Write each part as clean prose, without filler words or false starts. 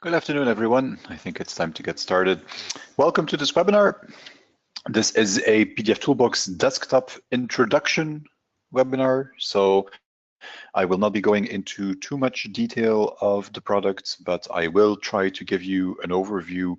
Good afternoon, everyone. I think it's time to get started. Welcome to this webinar. This is a PDF Toolbox desktop introduction webinar. So I will not be going into too much detail of the product, but I will try to give you an overview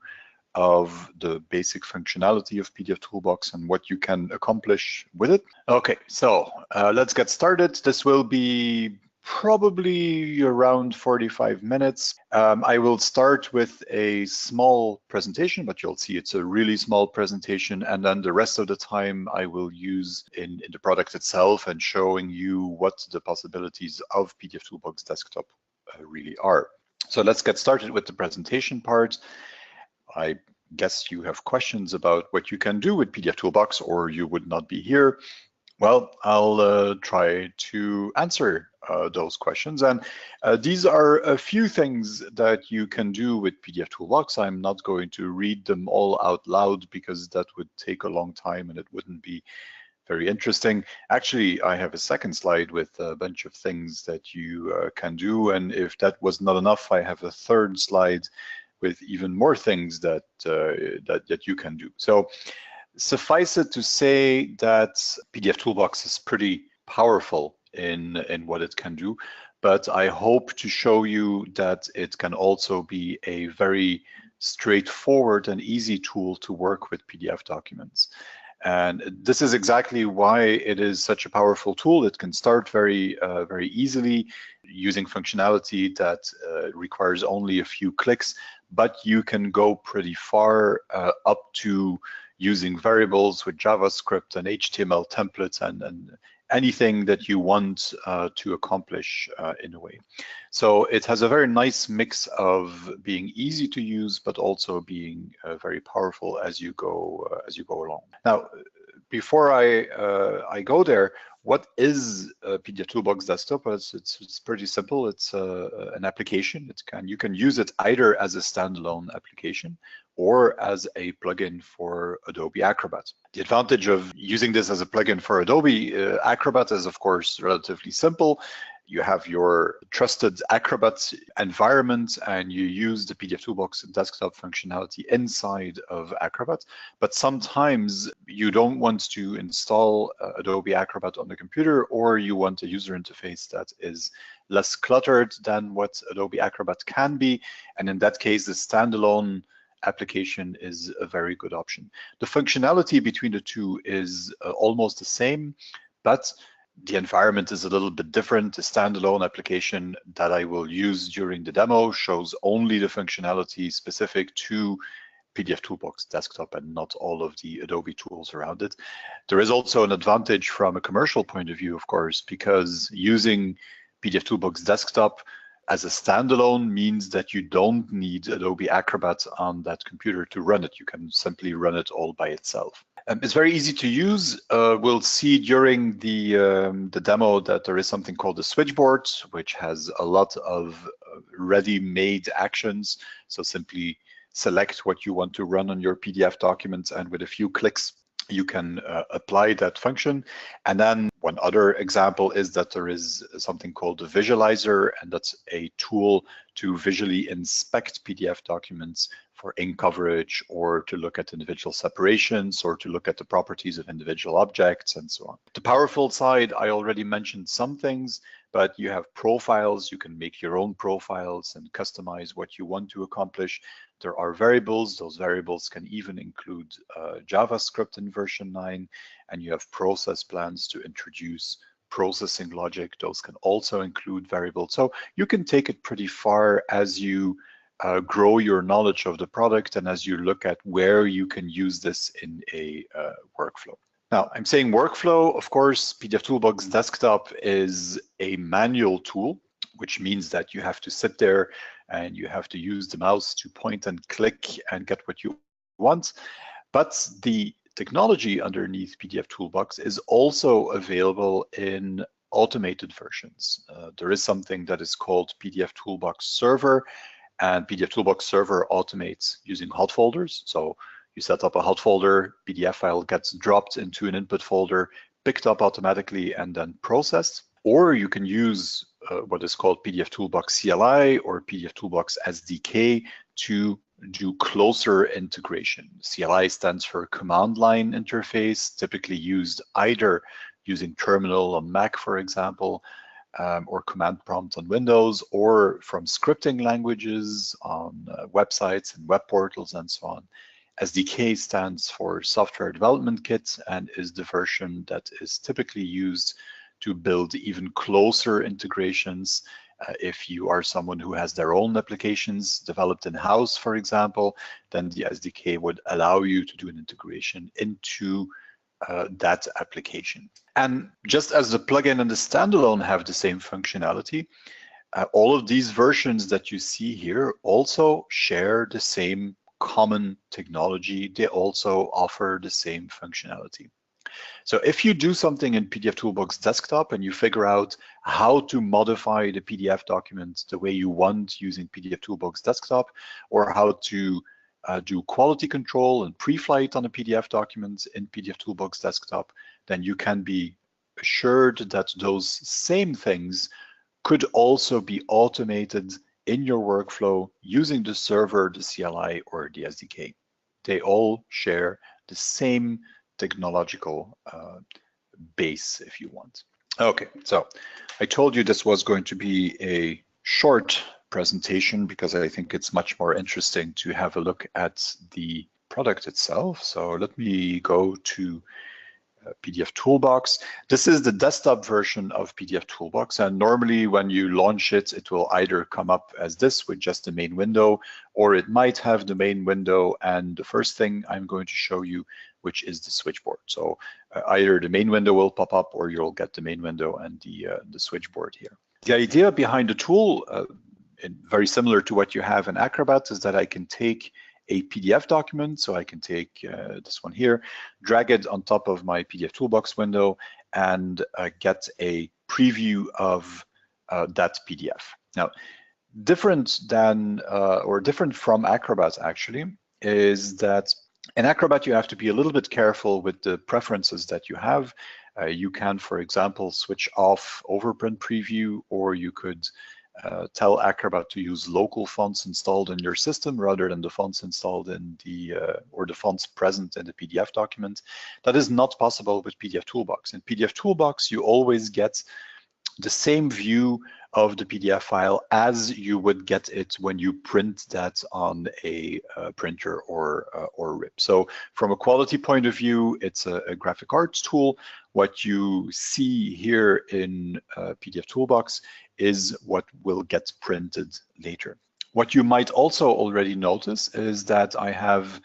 of the basic functionality of PDF Toolbox and what you can accomplish with it. Okay, so let's get started. This will be probably around 45 minutes. I will start with a small presentation, but you'll see it's a really small presentation. And then the rest of the time I will use in the product itself and showing you what the possibilities of PDF Toolbox Desktop really are. So let's get started with the presentation part. I guess you have questions about what you can do with PDF Toolbox, or you would not be here. Well, I'll try to answer those questions. And these are a few things that you can do with PDF Toolbox. I'm not going to read them all out loud because that would take a long time and it wouldn't be very interesting. Actually, I have a second slide with a bunch of things that you can do. And if that was not enough, I have a third slide with even more things that that you can do. So suffice it to say that PDF Toolbox is pretty powerful in what it can do, but I hope to show you that it can also be a very straightforward and easy tool to work with PDF documents. And this is exactly why it is such a powerful tool. It can start very easily using functionality that requires only a few clicks, but you can go pretty far up to using variables with JavaScript and HTML templates and anything that you want to accomplish in a way. So it has a very nice mix of being easy to use, but also being very powerful as you go along. Now, before I go there, what is PDF Toolbox Desktop? It's pretty simple. It's an application. You can use it either as a standalone application or as a plugin for Adobe Acrobat. The advantage of using this as a plugin for Adobe Acrobat is, of course, relatively simple. You have your trusted Acrobat environment and you use the PDF Toolbox desktop functionality inside of Acrobat. But sometimes you don't want to install Adobe Acrobat on the computer, or you want a user interface that is less cluttered than what Adobe Acrobat can be. And in that case, the standalone application is a very good option. The functionality between the two is almost the same, but the environment is a little bit different. The standalone application that I will use during the demo shows only the functionality specific to PDF Toolbox Desktop and not all of the Adobe tools around it. There is also an advantage from a commercial point of view, of course, because using PDF Toolbox Desktop as a standalone means that you don't need Adobe Acrobat on that computer to run it. You can simply run it all by itself. It's very easy to use. We'll see during the demo that there is something called the switchboard, which has a lot of ready-made actions. So simply select what you want to run on your PDF documents, and with a few clicks, you can apply that function. And then one other example is that there is something called a visualizer, and that's a tool to visually inspect PDF documents for ink coverage, or to look at individual separations, or to look at the properties of individual objects, and so on. The powerful side, I already mentioned some things, but you have profiles. You can make your own profiles and customize what you want to accomplish. There are variables. Those variables can even include JavaScript in version 9, and you have process plans to introduce processing logic. Those can also include variables. So you can take it pretty far as you grow your knowledge of the product and as you look at where you can use this in a workflow. Now, I'm saying workflow. Of course, PDF Toolbox Desktop is a manual tool, which means that you have to sit there and you have to use the mouse to point and click and get what you want. But the technology underneath PDF Toolbox is also available in automated versions. There is something that is called PDF Toolbox Server, and PDF Toolbox Server automates using hot folders. So you set up a hot folder, PDF file gets dropped into an input folder, picked up automatically, and then processed. Or you can use what is called pdfToolbox CLI or pdfToolbox SDK to do closer integration. CLI stands for command line interface, typically used either using terminal on Mac, for example, or command prompt on Windows, or from scripting languages on websites and web portals and so on. SDK stands for Software Development Kit and is the version that is typically used to build even closer integrations. If you are someone who has their own applications developed in-house, for example, then the SDK would allow you to do an integration into that application. And just as the plugin and the standalone have the same functionality, all of these versions that you see here also share the same common technology. They also offer the same functionality. So if you do something in pdfToolbox Desktop and you figure out how to modify the PDF document the way you want using pdfToolbox Desktop, or how to do quality control and pre-flight on a PDF document in pdfToolbox Desktop, then you can be assured that those same things could also be automated in your workflow using the server, the CLI, or the SDK. They all share the same technological base, if you want. Okay, so I told you this was going to be a short presentation because I think it's much more interesting to have a look at the product itself. So let me go to pdfToolbox. This is the desktop version of pdfToolbox, and normally when you launch it, it will either come up as this with just the main window, or it might have the main window and the first thing I'm going to show you, which is the switchboard. So either the main window will pop up or you'll get the main window and the switchboard here. The idea behind the tool, very similar to what you have in Acrobat, is that I can take a PDF document. So I can take this one here, drag it on top of my pdfToolbox window, and get a preview of that PDF. Now, different from Acrobat actually, is that in Acrobat you have to be a little bit careful with the preferences that you have. You can, for example, switch off overprint preview, or you could tell Acrobat to use local fonts installed in your system rather than the fonts installed in or the fonts present in the PDF document. That is not possible with pdfToolbox. In pdfToolbox, you always get the same view of the PDF file as you would get it when you print that on a printer or RIP. So from a quality point of view, it's a graphic arts tool. What you see here in pdfToolbox is what will get printed later. What you might also already notice is that I have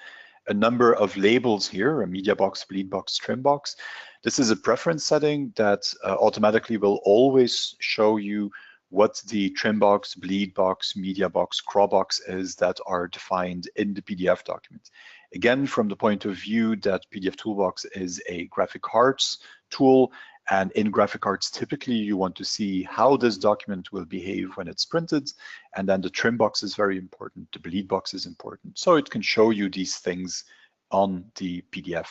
a number of labels here, a media box, bleed box, trim box. This is a preference setting that automatically will always show you what the trim box, bleed box, media box, crawl box is that are defined in the PDF document. Again, from the point of view that pdfToolbox is a graphic arts tool, and in graphic arts, typically you want to see how this document will behave when it's printed, and then the trim box is very important, the bleed box is important. So it can show you these things on the PDF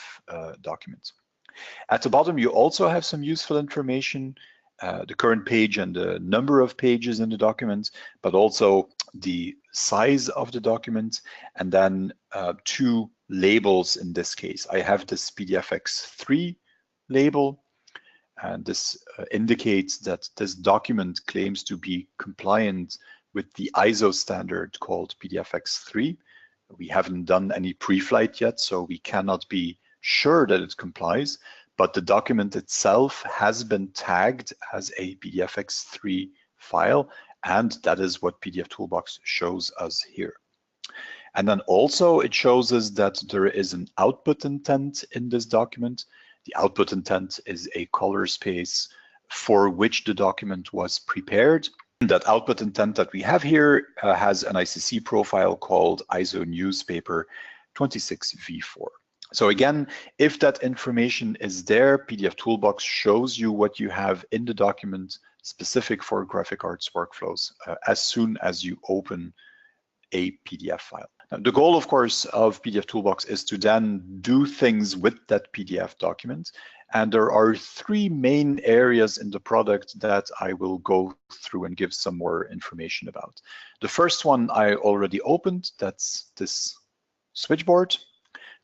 document. At the bottom, you also have some useful information, the current page and the number of pages in the document, but also the size of the document, and then two labels in this case. I have this pdfX3 label, and this indicates that this document claims to be compliant with the ISO standard called pdfX3. We haven't done any pre-flight yet, so we cannot be sure that it complies, but the document itself has been tagged as a pdfX3 file, and that is what pdfToolbox shows us here. And then also it shows us that there is an output intent in this document. The output intent is a color space for which the document was prepared. That output intent that we have here has an ICC profile called ISO newspaper 26v4. So again, if that information is there, pdfToolbox shows you what you have in the document specific for graphic arts workflows as soon as you open a PDF file. Now, the goal, of course, of pdfToolbox is to then do things with that PDF document. And there are three main areas in the product that I will go through and give some more information about. The first one I already opened, that's this switchboard.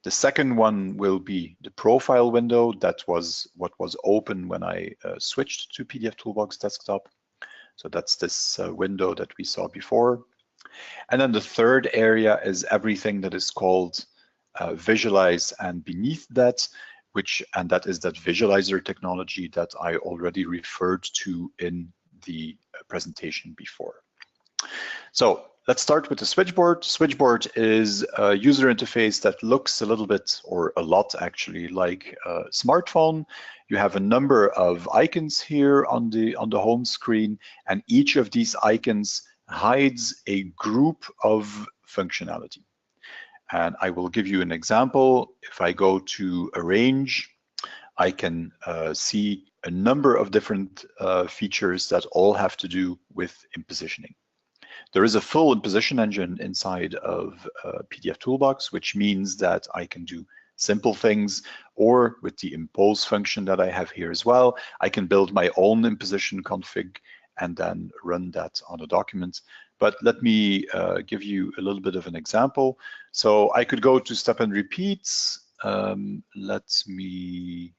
The second one will be the profile window. That was what was open when I switched to PDF Toolbox Desktop. So that's this window that we saw before. And then the third area is everything that is called visualize, and beneath that, that is that visualizer technology that I already referred to in the presentation before. So let's start with the switchboard. Switchboard is a user interface that looks a little bit, or a lot actually, like a smartphone. You have a number of icons here on the home screen, and each of these icons hides a group of functionality. And I will give you an example. If I go to Arrange, I can see a number of different features that all have to do with impositioning. There is a full imposition engine inside of PDF Toolbox, which means that I can do simple things, or with the impose function that I have here as well, I can build my own imposition config and then run that on a document. But let me give you a little bit of an example. So I could go to Steppin Repeats. Let me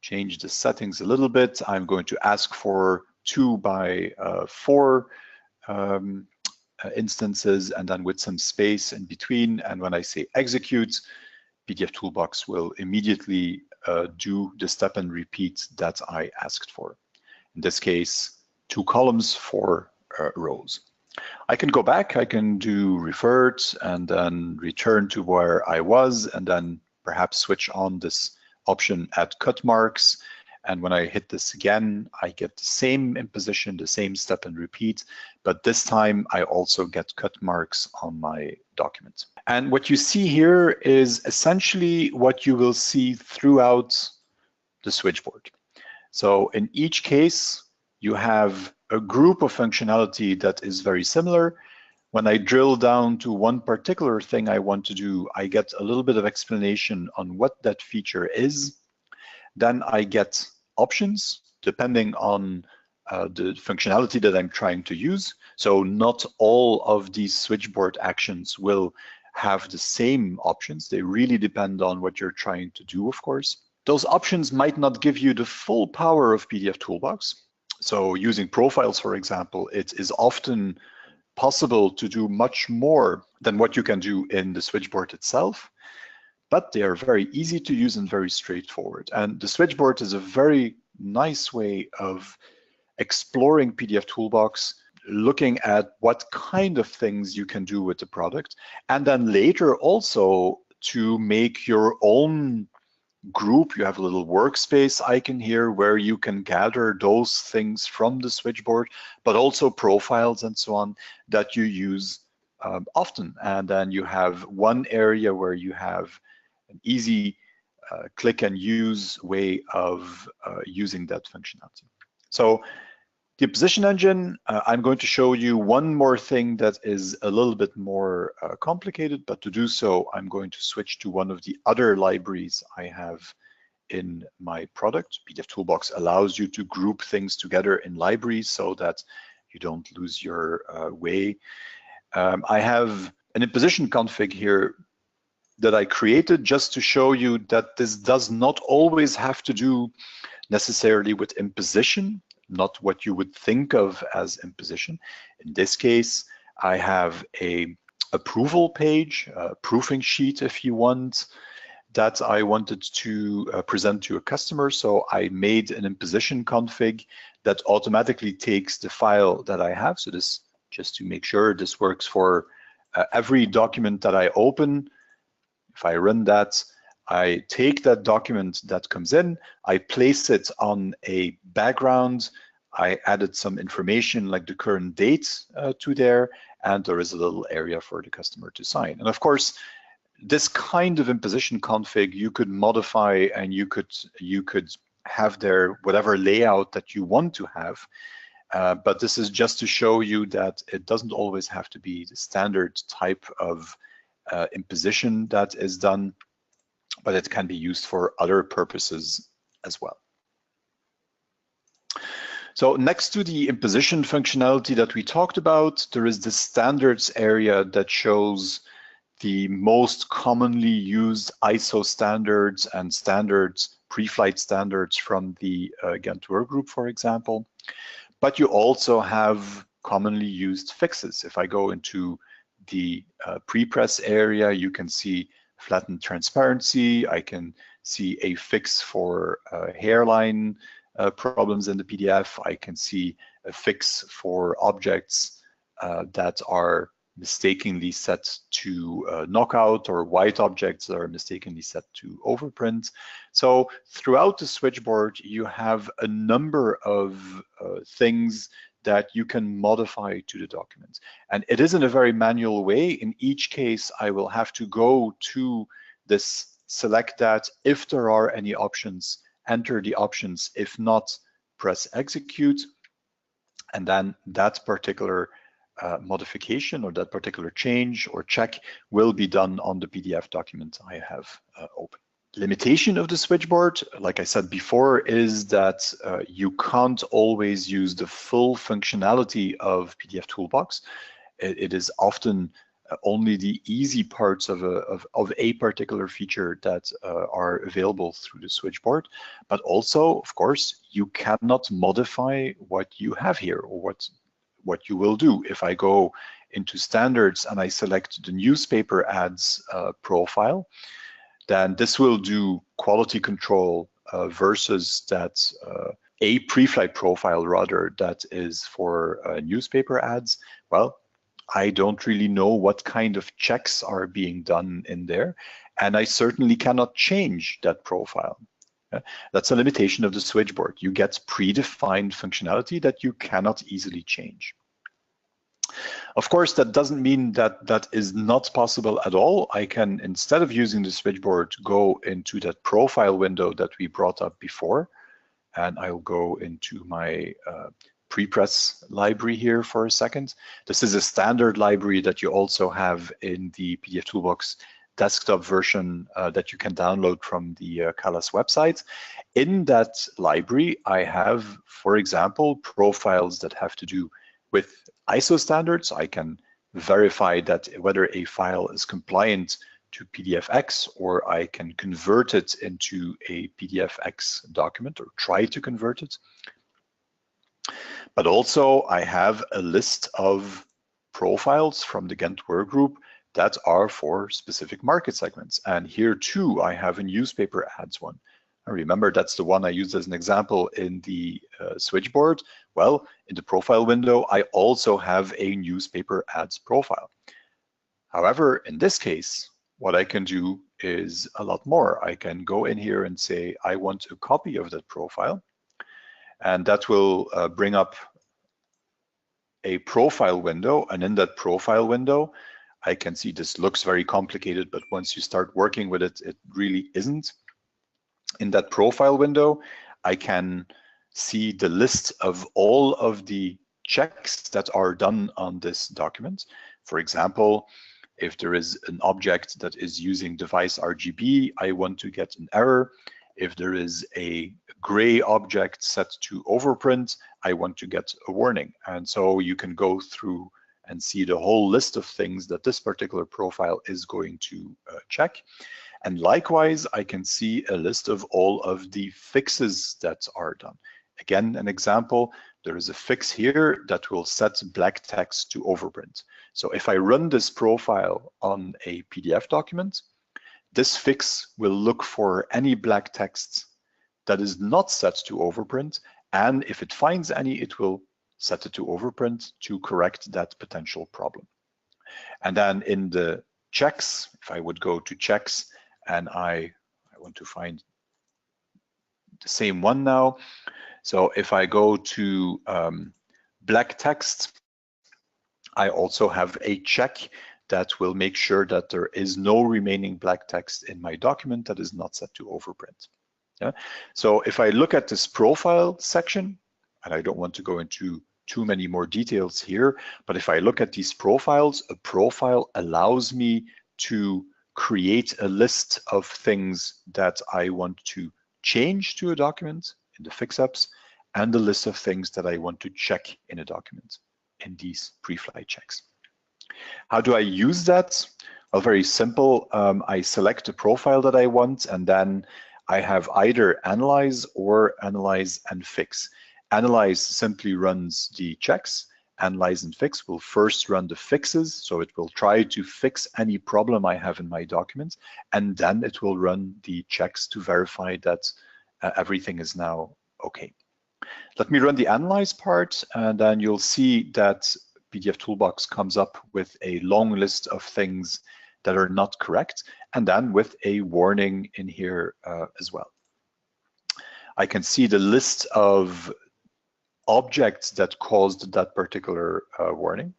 change the settings a little bit. I'm going to ask for 2 by 4 instances, and then with some space in between. And when I say execute, PDF Toolbox will immediately do the step and repeat that I asked for. In this case, 2 columns, 4 rows. I can go back, I can do revert and then return to where I was, and then perhaps switch on this option add cut marks. And when I hit this again, I get the same imposition, the same step and repeat, but this time I also get cut marks on my document. And what you see here is essentially what you will see throughout the switchboard. So in each case, you have a group of functionality that is very similar. When I drill down to one particular thing I want to do, I get a little bit of explanation on what that feature is. Then I get options depending on the functionality that I'm trying to use. So not all of these switchboard actions will have the same options. They really depend on what you're trying to do, of course. Those options might not give you the full power of PDF Toolbox. So using profiles, for example, it is often possible to do much more than what you can do in the switchboard itself, but they are very easy to use and very straightforward. And the switchboard is a very nice way of exploring PDF Toolbox, looking at what kind of things you can do with the product, and then later also to make your own group. You have a little workspace icon here where you can gather those things from the switchboard, but also profiles and so on that you use often. And then you have one area where you have an easy click and use way of using that functionality. So the imposition engine, I'm going to show you one more thing that is a little bit more complicated, but to do so, I'm going to switch to one of the other libraries I have in my product. PDF Toolbox allows you to group things together in libraries so that you don't lose your way. I have an imposition config here that I created just to show you that this does not always have to do necessarily with imposition, not what you would think of as imposition. In this case, I have a approval page, a proofing sheet if you want, that I wanted to present to a customer. So I made an imposition config that automatically takes the file that I have. So this, just to make sure this works for every document that I open. If I run that, I take that document that comes in, I place it on a background, I added some information like the current date to there, and there is a little area for the customer to sign. And of course, this kind of imposition config you could modify, and you could have there whatever layout that you want to have. But this is just to show you that it doesn't always have to be the standard type of imposition that is done. but it can be used for other purposes as well. So next to the imposition functionality that we talked about, there is the standards area that shows the most commonly used ISO standards and standards, pre-flight standards from the Ghent workgroup, for example. But you also have commonly used fixes. If I go into the pre-press area, you can see flattened transparency. I can see a fix for hairline problems in the PDF. I can see a fix for objects that are mistakenly set to knockout, or white objects that are mistakenly set to overprint. So throughout the switchboard, you have a number of things that you can modify to the document. And it is in a very manual way. In each case, I will have to go to this select that. If there are any options, enter the options. If not, press execute. And then that particular modification or that particular change or check will be done on the PDF document I have open. Limitation of the switchboard, like I said before, is that you can't always use the full functionality of PDF Toolbox. It is often only the easy parts of a particular feature that are available through the switchboard. But also, of course, you cannot modify what you have here or what you will do. If I go into standards and I select the newspaper ads profile, then this will do quality control versus that a pre-flight profile rather that is for newspaper ads. Well, I don't really know what kind of checks are being done in there, and I certainly cannot change that profile. That's a limitation of the switchboard. You get predefined functionality that you cannot easily change. Of course, that doesn't mean that that is not possible at all. I can, instead of using the switchboard, go into that profile window that we brought up before, and I'll go into my prepress library here for a second. This is a standard library that you also have in the PDF Toolbox desktop version that you can download from the CALAS website. In that library, I have, for example, profiles that have to do with ISO standards. I can verify that whether a file is compliant to PDFX, or I can convert it into a PDFX document or try to convert it. But also I have a list of profiles from the Ghent workgroup that are for specific market segments. And here too, I have a newspaper ads one. And remember, that's the one I used as an example in the switchboard. Well, in the profile window, I also have a newspaper ads profile. However, in this case, what I can do is a lot more. I can go in here and say, I want a copy of that profile. And that will bring up a profile window. And in that profile window, I can see this looks very complicated, but once you start working with it, it really isn't. In that profile window, I can see the list of all of the checks that are done on this document. For example, if there is an object that is using device RGB, I want to get an error. If there is a gray object set to overprint, I want to get a warning. And so you can go through and see the whole list of things that this particular profile is going to check. And likewise, I can see a list of all of the fixes that are done. Again, an example, there is a fix here that will set black text to overprint. So if I run this profile on a PDF document, this fix will look for any black text that is not set to overprint. And if it finds any, it will set it to overprint to correct that potential problem. And then in the checks, if I would go to checks, and I want to find the same one now. So if I go to black text, I also have a check that will make sure that there is no remaining black text in my document that is not set to overprint. Yeah? So if I look at this profile section, and I don't want to go into too many more details here, but if I look at these profiles, a profile allows me to create a list of things that I want to change to a document in the fix apps, and a list of things that I want to check in a document in these pre-flight checks. How do I use that? Well, very simple. I select the profile that I want, and then I have either analyze or analyze and fix. Analyze simply runs the checks. Analyze and fix will first run the fixes, so it will try to fix any problem I have in my document, and then it will run the checks to verify that everything is now okay. Let me run the analyze part, and then you'll see that PDF Toolbox comes up with a long list of things that are not correct, and then with a warning in here as well. I can see the list of objects that caused that particular warning.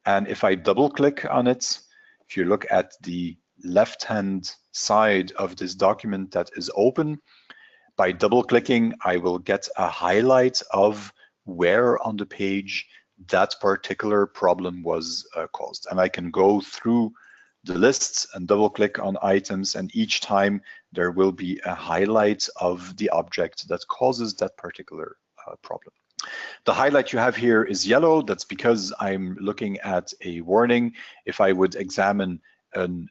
And if I double click on it, if you look at the left-hand side of this document that is open, by double clicking, I will get a highlight of where on the page that particular problem was caused. And I can go through the lists and double click on items, and each time there will be a highlight of the object that causes that particular problem. The highlight you have here is yellow. That's because I'm looking at a warning. If I would examine an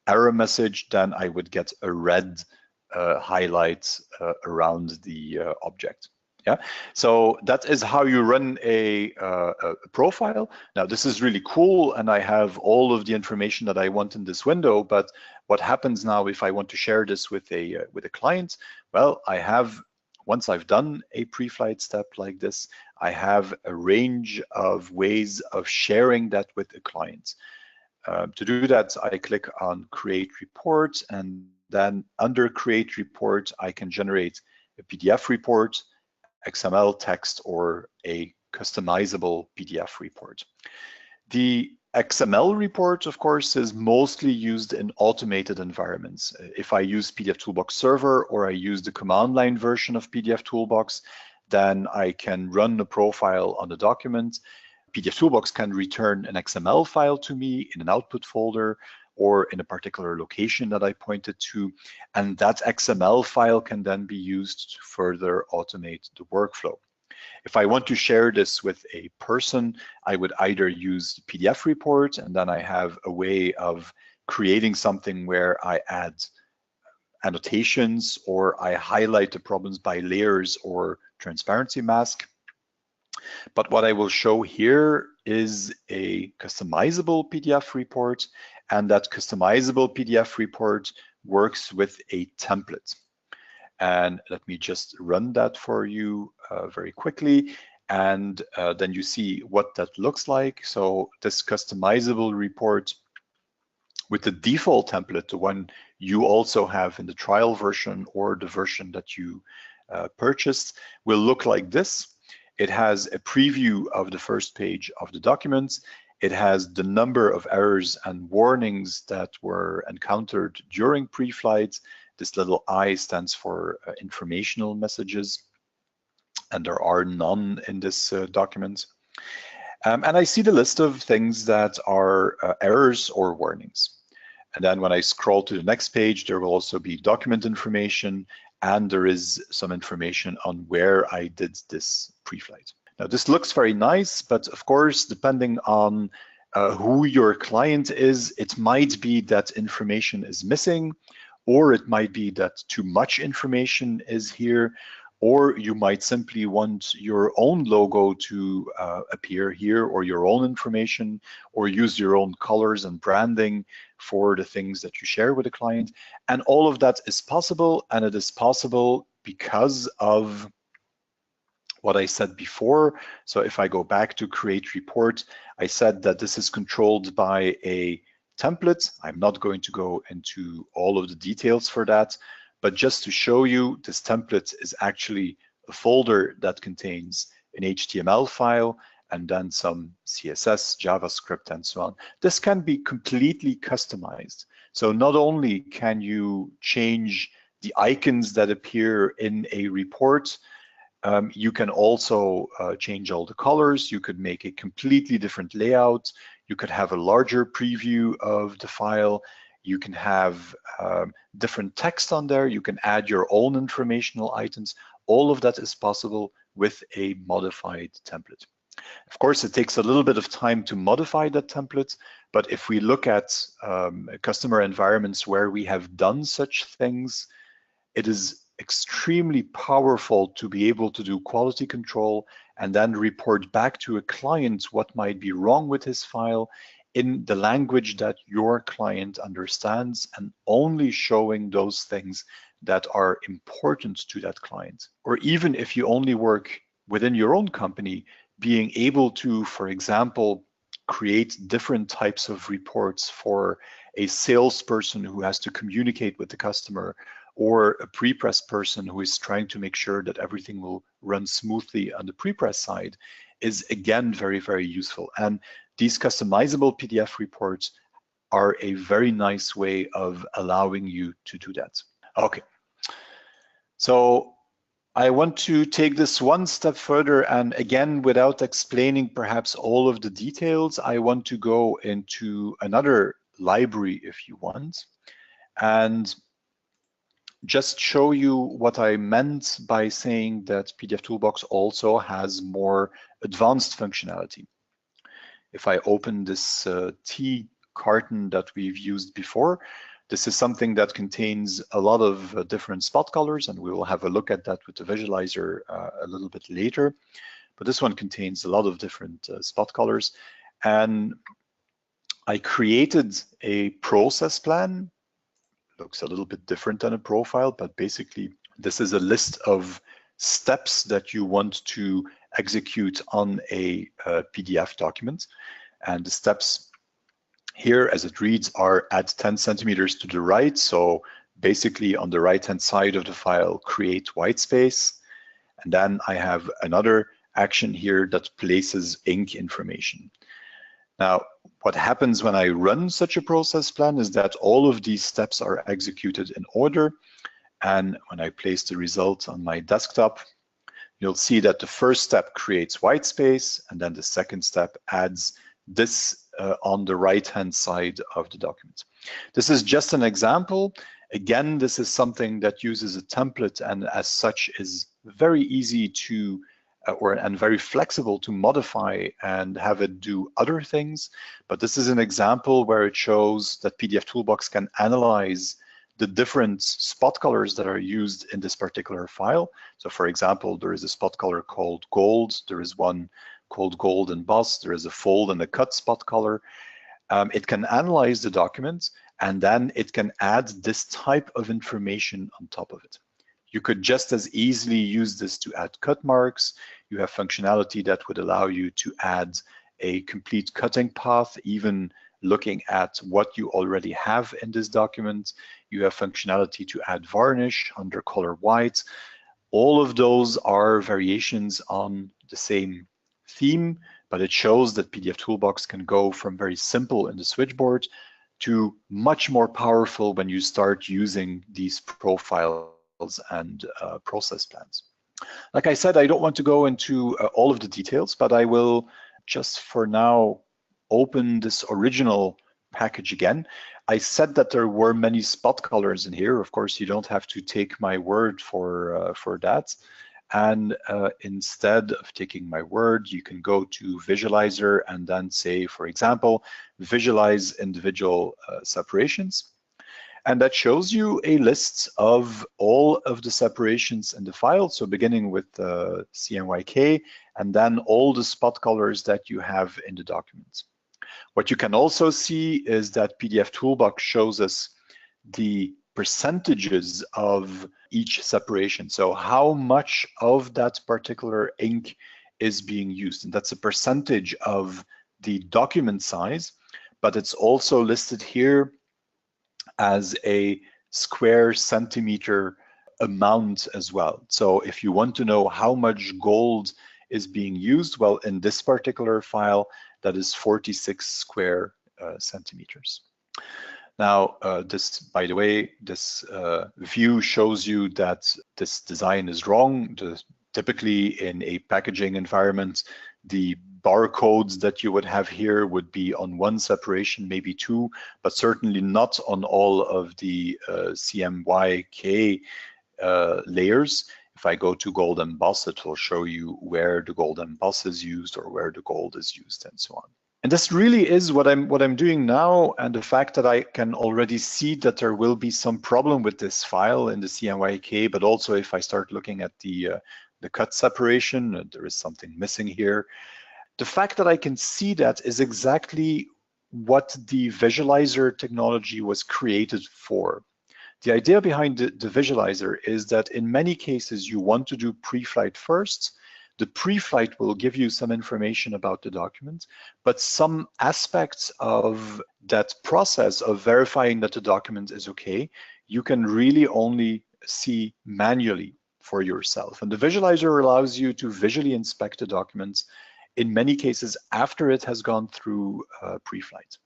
error message, then I would get a red highlight around the object. Yeah, so that is how you run a profile. Now this is really cool, and I have all of the information that I want in this window. But what happens now if I want to share this with a client? Well, I have, once I've done a pre-flight step like this, I have a range of ways of sharing that with a client. To do that, I click on Create Report, and then under Create Report, I can generate a PDF report, XML text, or a customizable PDF report. The XML report, of course, is mostly used in automated environments. If I use PDF Toolbox Server or I use the command line version of PDF Toolbox, then I can run the profile on the document. PDF Toolbox can return an XML file to me in an output folder or in a particular location that I pointed to, and that XML file can then be used to further automate the workflow. If I want to share this with a person, I would either use the PDF report, and then I have a way of creating something where I add annotations or I highlight the problems by layers or transparency mask. But what I will show here is a customizable PDF report, and that customizable PDF report works with a template. And let me just run that for you very quickly, and then you see what that looks like. So this customizable report with the default template, the one you also have in the trial version or the version that you purchased, will look like this. It has a preview of the first page of the document. It has the number of errors and warnings that were encountered during pre-flight. This little I stands for informational messages, and there are none in this document. And I see the list of things that are errors or warnings. And then when I scroll to the next page, there will also be document information, and there is some information on where I did this pre-flight. Now this looks very nice, but of course, depending on who your client is, it might be that information is missing, or it might be that too much information is here, or you might simply want your own logo to appear here, or your own information, or use your own colors and branding for the things that you share with a client. And all of that is possible, and it is possible because of what I said before. So if I go back to Create Report, I said that this is controlled by a template. I'm not going to go into all of the details for that, but just to show you, this template is actually a folder that contains an HTML file and then some CSS, JavaScript, and so on. This can be completely customized. So not only can you change the icons that appear in a report, you can also change all the colors. You could make a completely different layout. You could have a larger preview of the file. You can have different text on there. You can add your own informational items. All of that is possible with a modified template. Of course, it takes a little bit of time to modify that template, but if we look at customer environments where we have done such things, it is extremely powerful to be able to do quality control and then report back to a client what might be wrong with his file in the language that your client understands, and only showing those things that are important to that client. Or even if you only work within your own company, being able to, for example, create different types of reports for a salesperson who has to communicate with the customer, or a pre-press person who is trying to make sure that everything will run smoothly on the pre-press side, is again very, very useful. And these customizable PDF reports are a very nice way of allowing you to do that. Okay, so I want to take this one step further, and again, without explaining perhaps all of the details, I want to go into another library if you want, and just show you what I meant by saying that pdfToolbox also has more advanced functionality. If I open this T carton that we've used before, this is something that contains a lot of different spot colors, and we will have a look at that with the visualizer a little bit later. But this one contains a lot of different spot colors. And I created a process plan. Looks a little bit different than a profile, but basically this is a list of steps that you want to execute on a PDF document. And the steps here, as it reads, are add 10 centimeters to the right. So basically on the right-hand side of the file, create white space. And then I have another action here that places ink information. Now, what happens when I run such a process plan is that all of these steps are executed in order. And when I place the result on my desktop, you'll see that the first step creates white space, and then the second step adds this on the right-hand side of the document. This is just an example. Again, this is something that uses a template, and as such is very easy to and very flexible to modify and have it do other things. But this is an example where it shows that pdfToolbox can analyze the different spot colors that are used in this particular file. So for example, there is a spot color called gold. There is one called gold embossed. There is a fold and a cut spot color. It can analyze the document, and then it can add this type of information on top of it. You could just as easily use this to add cut marks. You have functionality that would allow you to add a complete cutting path, even looking at what you already have in this document. You have functionality to add varnish under color white. All of those are variations on the same theme, but it shows that pdfToolbox can go from very simple in the switchboard to much more powerful when you start using these profiles and process plans. Like I said, I don't want to go into all of the details, but I will just for now open this original package again. I said that there were many spot colors in here. Of course, you don't have to take my word for that. And instead of taking my word, you can go to Visualizer and then say, for example, visualize individual separations. And that shows you a list of all of the separations in the file. So beginning with CMYK, and then all the spot colors that you have in the document. What you can also see is that pdfToolbox shows us the percentages of each separation. So how much of that particular ink is being used. And that's a percentage of the document size, but it's also listed here as a square centimeter amount as well. So if you want to know how much gold is being used, well, in this particular file, that is 46 square centimeters. Now, this, by the way, this view shows you that this design is wrong. Typically in a packaging environment, the barcodes that you would have here would be on one separation, maybe two, but certainly not on all of the CMYK layers. If I go to gold emboss, it will show you where the gold emboss is used or where the gold is used and so on. And this really is what I'm doing now, and the fact that I can already see that there will be some problem with this file in the CMYK, but also if I start looking at the cut separation, there is something missing here. The fact that I can see that is exactly what the visualizer technology was created for. The idea behind the visualizer is that in many cases you want to do pre-flight first. The pre-flight will give you some information about the document, but some aspects of that process of verifying that the document is okay, you can really only see manually for yourself. And the visualizer allows you to visually inspect the documents in many cases after it has gone through pre-flight.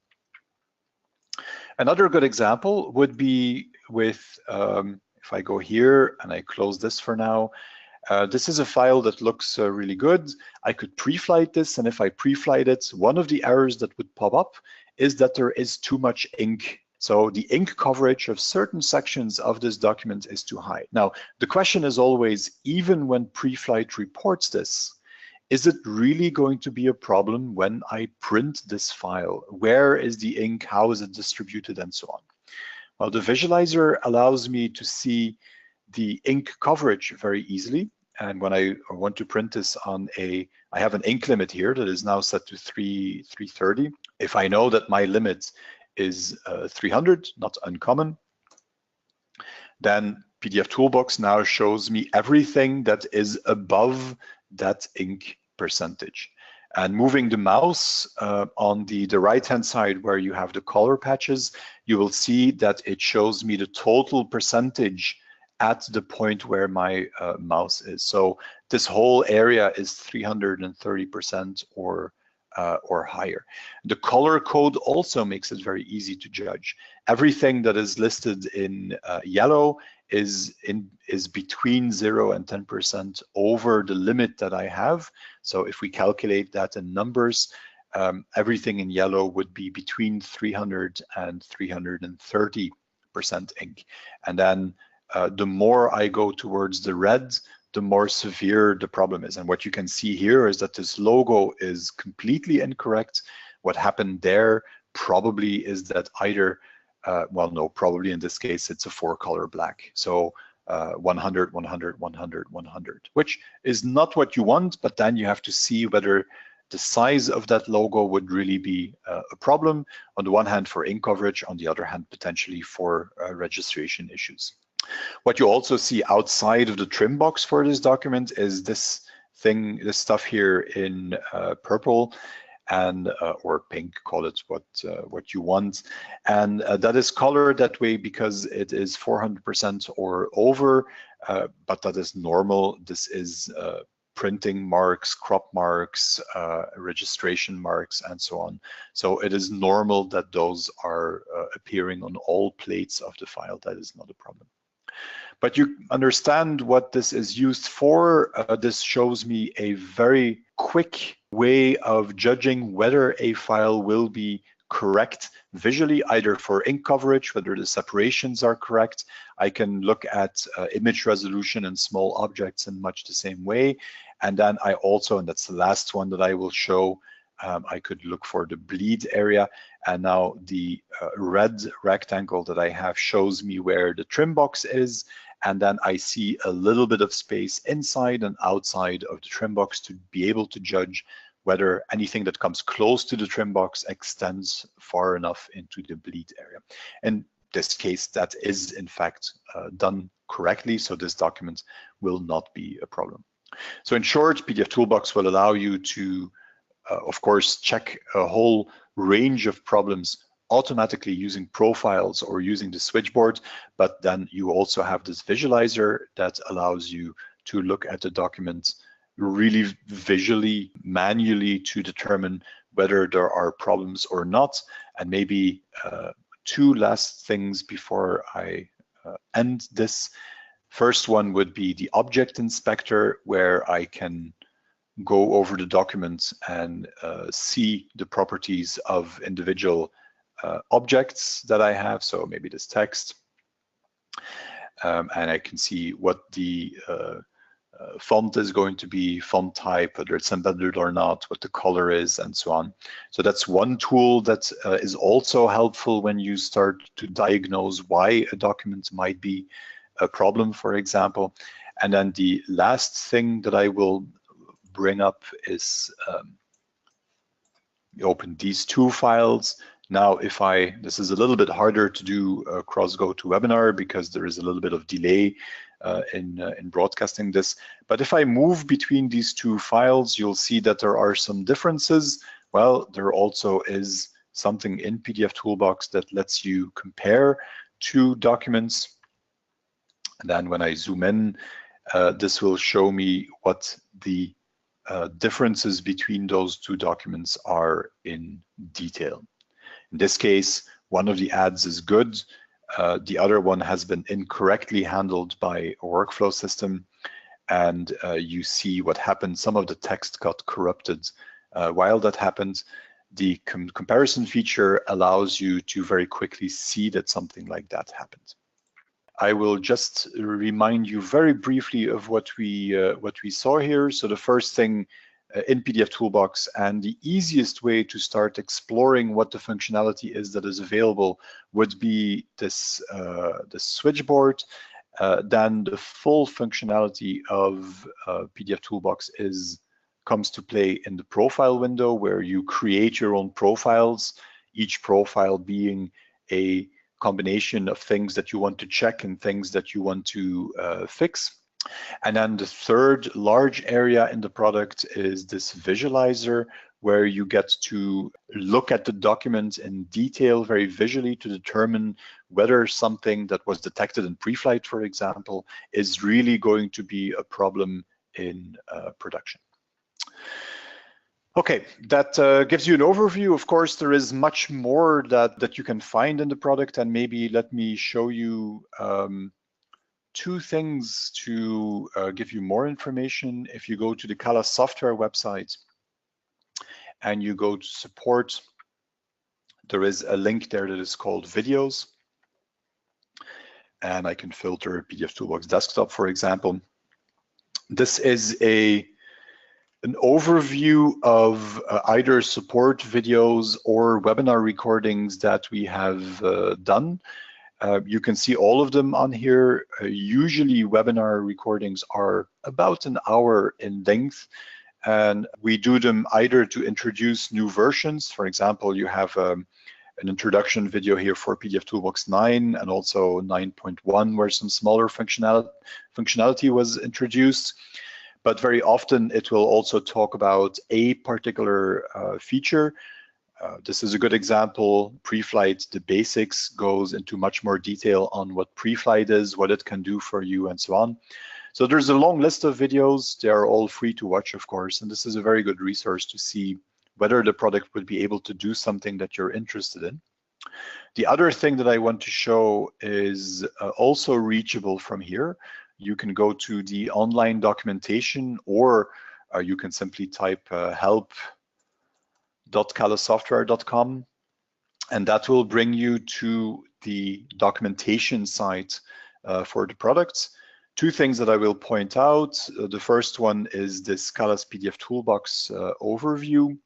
Another good example would be with, if I go here and I close this for now, this is a file that looks really good. I could pre-flight this, and if I pre-flight it, one of the errors that would pop up is that there is too much ink. So the ink coverage of certain sections of this document is too high. Now, the question is always, even when pre-flight reports this, is it really going to be a problem when I print this file? Where is the ink? How is it distributed, and so on? Well, the visualizer allows me to see the ink coverage very easily. And when I want to print this on I have an ink limit here that is now set to 330. If I know that my limit is 300, not uncommon, then pdfToolbox now shows me everything that is above that ink percentage. And moving the mouse on the right-hand side where you have the color patches, you will see that it shows me the total percentage at the point where my mouse is. So this whole area is 330% or higher. The color code also makes it very easy to judge. Everything that is listed in yellow is between 0 and 10% over the limit that I have. So if we calculate that in numbers, everything in yellow would be between 300 and 330% ink. And then the more I go towards the red, the more severe the problem is. And what you can see here is that this logo is completely incorrect. What happened there probably is that either, well, no, probably in this case, it's a 4-color black. So 100, 100, 100, 100, which is not what you want, but then you have to see whether the size of that logo would really be a problem. On the one hand for ink coverage, on the other hand, potentially for registration issues. What you also see outside of the trim box for this document is this stuff here in purple and or pink, call it what you want, and that is colored that way because it is 400% or over, but that is normal. This is printing marks, crop marks, registration marks, and so on. So it is normal that those are appearing on all plates of the file. That is not a problem. But you understand what this is used for. This shows me a very quick way of judging whether a file will be correct visually, either for ink coverage, whether the separations are correct. I can look at image resolution and small objects in much the same way. And then I also, and that's the last one that I will show, I could look for the bleed area. And now the red rectangle that I have shows me where the trim box is. And then I see a little bit of space inside and outside of the trim box to be able to judge whether anything that comes close to the trim box extends far enough into the bleed area. In this case, that is in fact done correctly, so this document will not be a problem. So in short, pdfToolbox will allow you to, of course, check a whole range of problems automatically using profiles or using the switchboard, but then you also have this visualizer that allows you to look at the document really visually, manually, to determine whether there are problems or not. And maybe two last things before I end this. First one would be the object inspector, where I can go over the document and see the properties of individual objects that I have. So maybe this text, and I can see what the font is going to be, font type, whether it's embedded or not, what the color is, and so on. So that's one tool that is also helpful when you start to diagnose why a document might be a problem, for example. And then the last thing that I will bring up is open these two files. Now, if this is a little bit harder to do across GoToWebinar because there is a little bit of delay in broadcasting this. But if I move between these two files, you'll see that there are some differences. Well, there also is something in pdfToolbox that lets you compare two documents. And then when I zoom in, this will show me what the differences between those two documents are in detail. In this case, one of the ads is good. The other one has been incorrectly handled by a workflow system, and you see what happened. Some of the text got corrupted while that happened. The comparison feature allows you to very quickly see that something like that happened. I will just remind you very briefly of what we saw here. So the first thing in pdfToolbox, and the easiest way to start exploring what the functionality is that is available would be this switchboard. Then the full functionality of pdfToolbox comes to play in the profile window, where you create your own profiles, each profile being a combination of things that you want to check and things that you want to fix. And then the third large area in the product is this visualizer, where you get to look at the document in detail very visually to determine whether something that was detected in Preflight, for example, is really going to be a problem in production. Okay, that gives you an overview. Of course, there is much more that you can find in the product, and maybe let me show you two things to give you more information. If you go to the Cala software website and you go to support, there is a link there that is called videos. And I can filter pdfToolbox desktop, for example. This is an overview of either support videos or webinar recordings that we have done. You can see all of them on here. Usually webinar recordings are about an hour in length, and we do them either to introduce new versions. For example, you have an introduction video here for pdfToolbox 9 and also 9.1, where some smaller functionality was introduced. But very often it will also talk about a particular feature. This is a good example. Preflight, the basics, goes into much more detail on what Preflight is, what it can do for you, and so on. So there's a long list of videos. They are all free to watch, of course, and this is a very good resource to see whether the product would be able to do something that you're interested in. The other thing that I want to show is also reachable from here. You can go to the online documentation, or you can simply type help.calasoftware.com, and that will bring you to the documentation site for the products. Two things that I will point out. The first one is this Cala's pdfToolbox overview,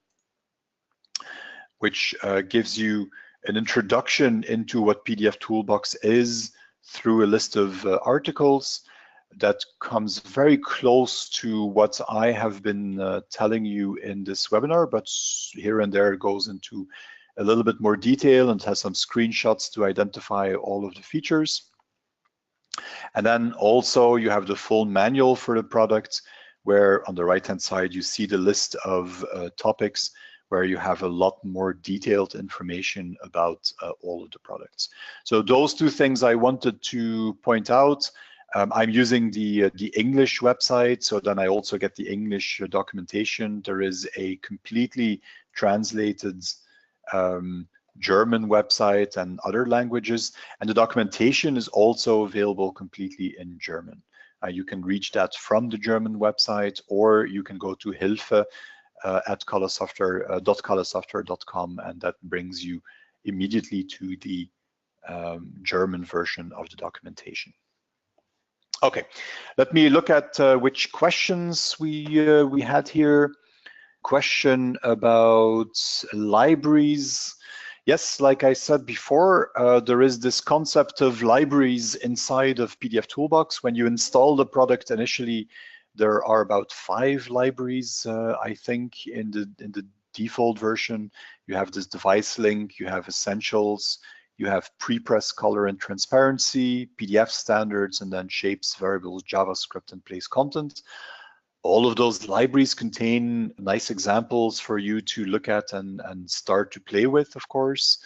which gives you an introduction into what pdfToolbox is through a list of articles that comes very close to what I have been telling you in this webinar, but here and there it goes into a little bit more detail and has some screenshots to identify all of the features. And then also you have the full manual for the product, where on the right-hand side you see the list of topics where you have a lot more detailed information about all of the products. So those two things I wanted to point out. I'm using the English website, so then I also get the English documentation. There is a completely translated German website and other languages, and the documentation is also available completely in German. You can reach that from the German website, or you can go to Hilfe at colorsoftware.com, and that brings you immediately to the German version of the documentation. Okay, let me look at which questions we had here. Question about libraries. Yes, like I said before, there is this concept of libraries inside of pdfToolbox. When you install the product initially, there are about 5 libraries, I think, in the default version. You have this device link, you have essentials, you have prepress, color, and transparency, PDF standards, and then shapes, variables, JavaScript, and place content. All of those libraries contain nice examples for you to look at and start to play with, of course.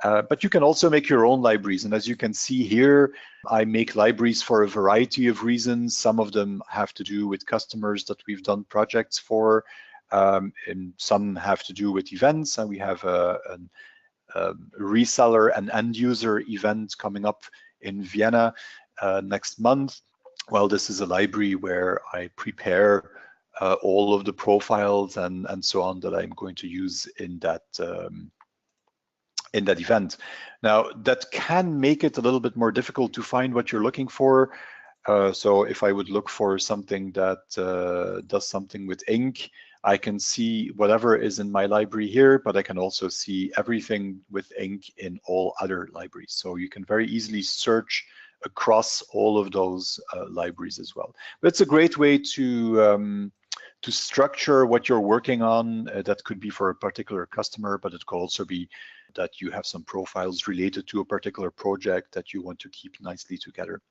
But you can also make your own libraries. And as you can see here, I make libraries for a variety of reasons. Some of them have to do with customers that we've done projects for, and some have to do with events. And we have a reseller and end user event coming up in Vienna next month. Well, this is a library where I prepare all of the profiles and so on that I'm going to use in that event. Now, that can make it a little bit more difficult to find what you're looking for. So if I would look for something that does something with ink, I can see whatever is in my library here, but I can also see everything with ink in all other libraries. So you can very easily search across all of those libraries as well. But it's a great way to structure what you're working on. That could be for a particular customer, but it could also be that you have some profiles related to a particular project that you want to keep nicely together.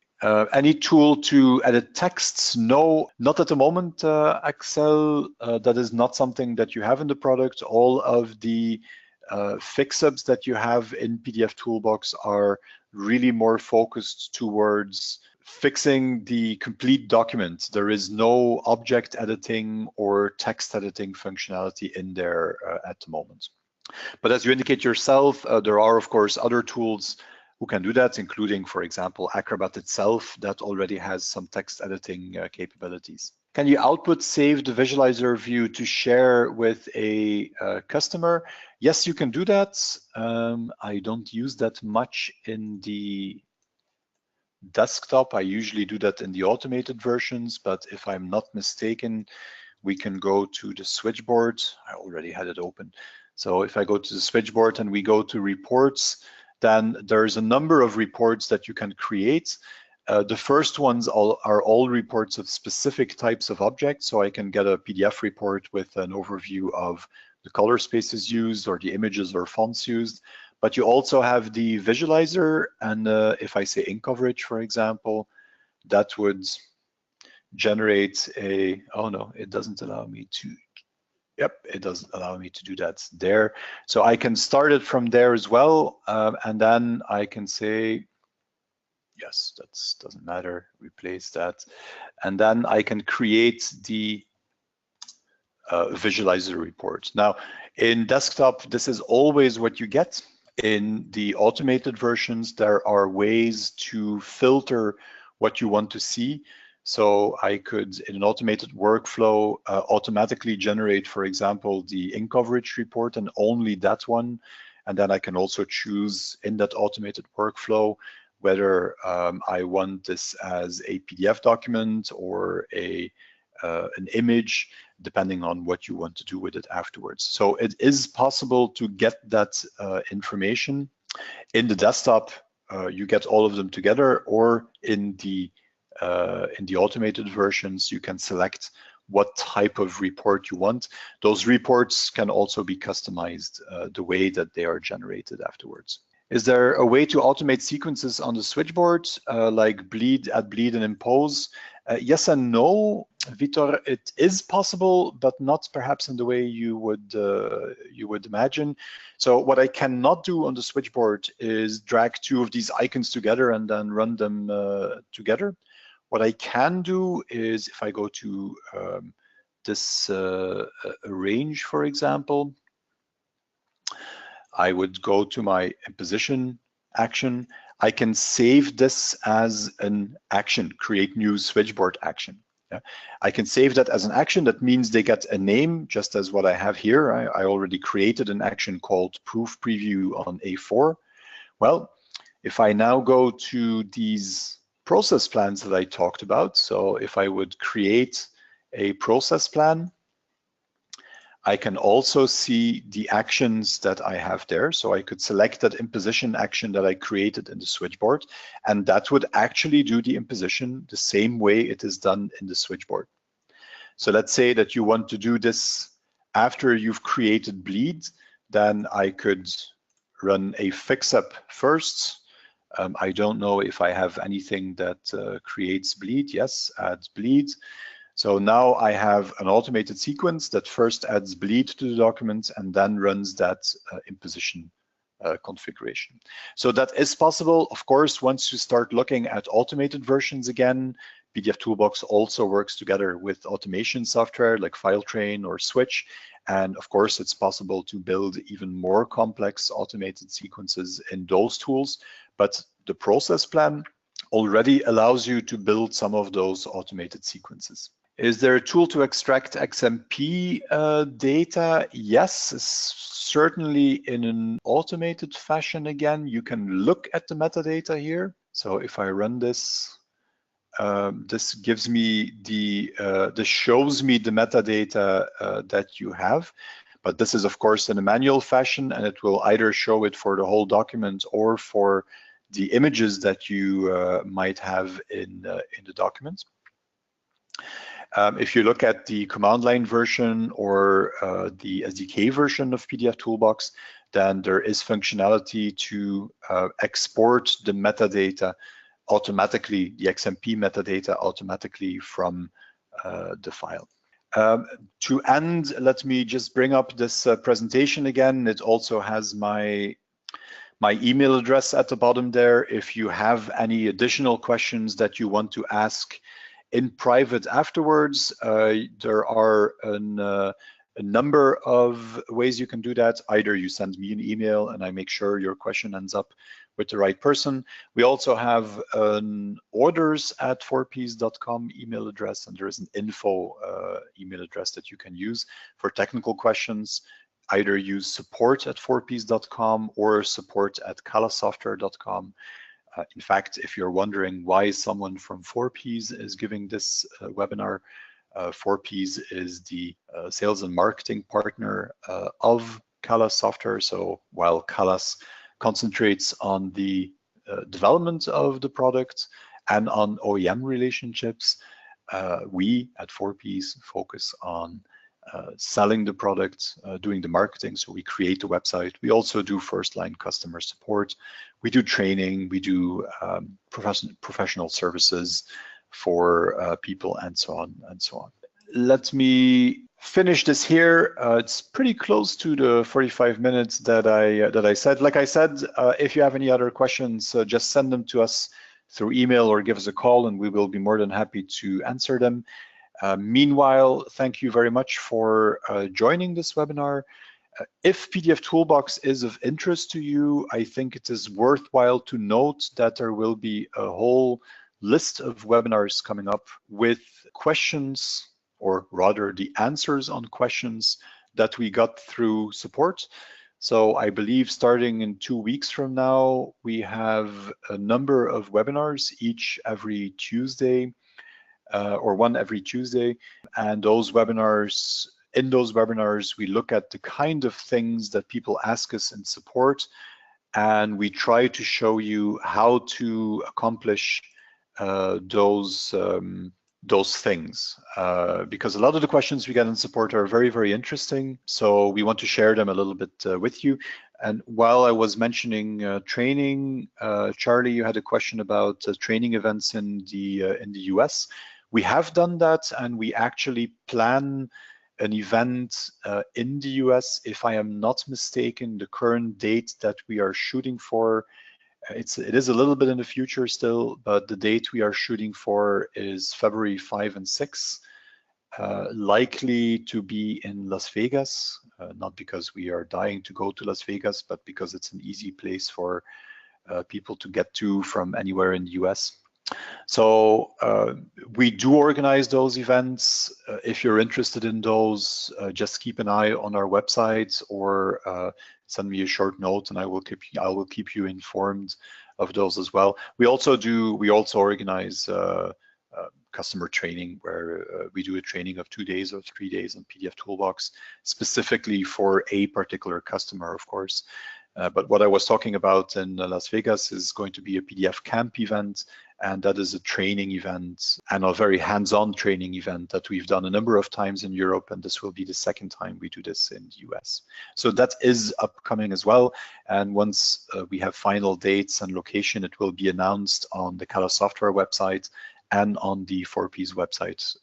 Any tool to edit texts? No, not at the moment, Axel. That is not something that you have in the product. All of the fix-ups that you have in pdfToolbox are really more focused towards fixing the complete document. There is no object editing or text editing functionality in there at the moment. But as you indicate yourself, there are, of course, other tools who can do that, including, for example, Acrobat itself that already has some text editing capabilities. Can you output save the visualizer view to share with a customer? Yes, you can do that. I don't use that much in the desktop. I usually do that in the automated versions, but if I'm not mistaken, we can go to the switchboard. I already had it open. So if I go to the switchboard and we go to reports, then there's a number of reports that you can create. The first ones are all reports of specific types of objects. So I can get a PDF report with an overview of the color spaces used or the images or fonts used. But you also have the visualizer. And if I say ink coverage, for example, that would generate a, oh no, it doesn't allow me to. Yep, it does allow me to do that there. So I can start it from there as well. And then I can say, yes, that doesn't matter, replace that. And then I can create the visualizer report. Now, in desktop, this is always what you get. In the automated versions, there are ways to filter what you want to see. So I could, in an automated workflow, automatically generate, for example, the ink coverage report and only that one. And then I can also choose in that automated workflow whether I want this as a PDF document or an image, depending on what you want to do with it afterwards. So it is possible to get that information. In the desktop, you get all of them together, or in the automated versions, you can select what type of report you want. Those reports can also be customized the way that they are generated afterwards. Is there a way to automate sequences on the switchboard, like bleed, add bleed, and impose? Yes and no, Vitor. It is possible, but not perhaps in the way you would imagine. So what I cannot do on the switchboard is drag two of these icons together and then run them together. What I can do is, if I go to this range, for example, I would go to my imposition action. I can save this as an action, create new switchboard action. Yeah. I can save that as an action. That means they get a name, just as what I have here. I already created an action called Proof Preview on A4. Well, if I now go to these process plans that I talked about, so if I would create a process plan, I can also see the actions that I have there. So I could select that imposition action that I created in the switchboard, and that would actually do the imposition the same way it is done in the switchboard. So let's say that you want to do this after you've created bleed, then I could run a fix-up first. I don't know if I have anything that creates bleed. Yes, add bleed. So now I have an automated sequence that first adds bleed to the document and then runs that imposition configuration. So that is possible. Of course, once you start looking at automated versions again, PDF Toolbox also works together with automation software like FileTrain or Switch. And of course, it's possible to build even more complex automated sequences in those tools. But the process plan already allows you to build some of those automated sequences. Is there a tool to extract XMP data? Yes, certainly in an automated fashion again. You can look at the metadata here. So if I run this, this gives me this shows me the metadata that you have. But this is of course in a manual fashion, and it will either show it for the whole document or for the images that you might have in the document. If you look at the command line version or the SDK version of PDF Toolbox, then there is functionality to export the metadata automatically, the XMP metadata automatically from the file. To end, let me just bring up this presentation again. It also has my email address at the bottom there. If you have any additional questions that you want to ask in private afterwards, there are a number of ways you can do that. Either you send me an email and I make sure your question ends up with the right person. We also have an orders@4ps.com email address, and there is an info email address that you can use for technical questions. Either use support@4ps.com or support@calasoftware.com. In fact, if you're wondering why someone from 4Ps is giving this webinar, 4Ps is the sales and marketing partner of Calas Software. So while Calas concentrates on the development of the product and on OEM relationships, we at 4Ps focus on selling the product, doing the marketing. So we create the website. We also do first-line customer support. We do training. We do professional services for people, and so on and so on. Let me finish this here. It's pretty close to the 45 minutes that I said. Like I said, if you have any other questions, just send them to us through email or give us a call, and we will be more than happy to answer them. Meanwhile, thank you very much for joining this webinar. If PDF Toolbox is of interest to you, I think it is worthwhile to note that there will be a whole list of webinars coming up with questions, or rather the answers on questions that we got through support. So I believe starting in 2 weeks from now, we have a number of webinars, each every Tuesday, or one every Tuesday. And those webinars, in those webinars, we look at the kind of things that people ask us in support, and we try to show you how to accomplish those things, because a lot of the questions we get in support are very, very interesting. So we want to share them a little bit with you. And while I was mentioning training, Charlie, you had a question about training events in the US. We have done that, and we actually plan an event in the US. If I am not mistaken, the current date that we are shooting for, it is a little bit in the future still, but the date we are shooting for is February 5 and 6, likely to be in Las Vegas, not because we are dying to go to Las Vegas, but because it's an easy place for people to get to from anywhere in the US. So we do organize those events. If you're interested in those, just keep an eye on our website or send me a short note, and I will keep you informed of those as well. We also organize customer training, where we do a training of 2 days or 3 days on PDF Toolbox, specifically for a particular customer, of course. But what I was talking about in Las Vegas is going to be a PDF camp event, and that is a training event and a very hands-on training event that we've done a number of times in Europe, and this will be the second time we do this in the US. So that is upcoming as well, and once we have final dates and location, it will be announced on the Cala Software website and on the 4P's website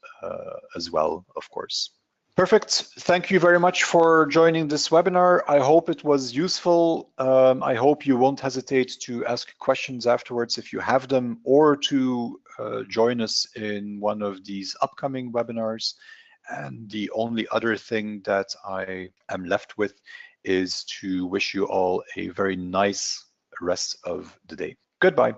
as well, of course. Perfect. Thank you very much for joining this webinar. I hope it was useful. I hope you won't hesitate to ask questions afterwards if you have them, or to join us in one of these upcoming webinars. And the only other thing that I am left with is to wish you all a very nice rest of the day. Goodbye.